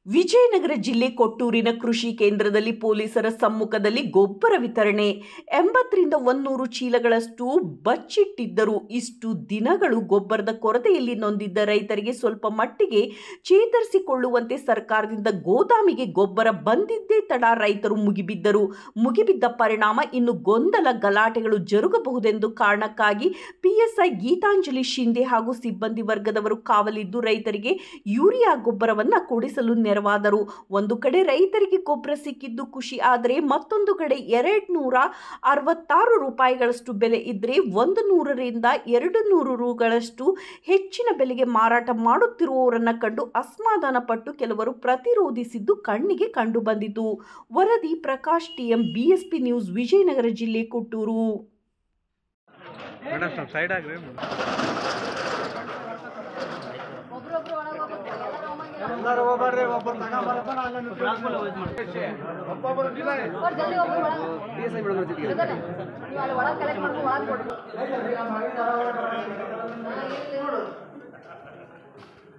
ವಿಜಯನಗರ ಜಿಲ್ಲೆ ಕೊಟ್ಟೂರಿನ ಕೃಷಿ ಕೇಂದ್ರದಲ್ಲಿ ಪೊಲೀಸರ ಸಮ್ಮುಖದಲ್ಲಿ ಗೊಬ್ಬರ ವಿತರಣೆ 80ರಿಂದ 100 ಚೀಲಗಳಷ್ಟು ಬಚ್ಚಿಟ್ಟಿದ್ದರು. ಇಷ್ಟು ದಿನಗಳು ಗೊಬ್ಬರದ ಕೊರತೆಯಲ್ಲಿ ನೊಂದಿದ್ದ ರೈತರಿಗೆ ಸ್ವಲ್ಪ ಮಟ್ಟಿಗೆ ಚೇತರಿಸಿಕೊಳ್ಳುವಂತೆ ಸರ್ಕಾರದಿಂದ ಗೋದಾಮಿಗೆ ಗೊಬ್ಬರ ಬಂದಿದ್ದೇ ತಡ ರೈತರು ಮುಗಿಬಿದ್ದರು. ಮುಗಿಬಿದ್ದ ಪರಿಣಾಮ ಇನ್ನು ಗೊಂದಲ ಗಲಾಟೆಗಳು ಜರುಗಬಹುದೆಂದು ಕಾರಣಕ್ಕಾಗಿ ಪಿಎಸ್ಐ ಗೀತಾಂಜಲಿ ಶಿಂದೆ ಹಾಗೂ ಸಿಬ್ಬಂದಿ ವರ್ಗದವರು ಕಾವಲಿದ್ದು ರೈತರಿಗೆ ಯೂರಿಯಾ ಗೊಬ್ಬರವನ್ನು ಕೊಡಿಸಲು ನೆರವಾದರು. ಒಂದು ಕಡೆ ರೈತರಿಗೆ ಗೊಬ್ಬರ ಸಿಕ್ಕಿದ್ದು ಖುಷಿ, ಆದರೆ ಮತ್ತೊಂದು ಕಡೆ 266 ರೂಪಾಯಿಗಳಷ್ಟು ಬೆಲೆ ಇದ್ದರೆ 100 ರಿಂದ 200 ರೂಗಳಷ್ಟು ಹೆಚ್ಚಿನ ಬೆಲೆಗೆ ಮಾರಾಟ ಮಾಡುತ್ತಿರುವವರನ್ನ ಕಂಡು ಅಸಮಾಧಾನ ಪಟ್ಟು ಕೆಲವರು ಪ್ರತಿರೋಧಿಸಿದ್ದು ಕಣ್ಣಿಗೆ ಕಂಡು ಬಂದಿತು. ವರದಿ Prakash TM, BSP news, Vijayanagara ಜಿಲ್ಲೆ, ಕೊಟ್ಟೂರು.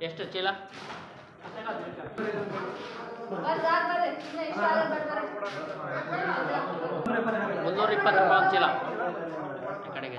ಎಷ್ಟು ಚೀಲ? 320 ರೂಪಾಯಿ ಚೀಲ. ಕಡೆಗೆ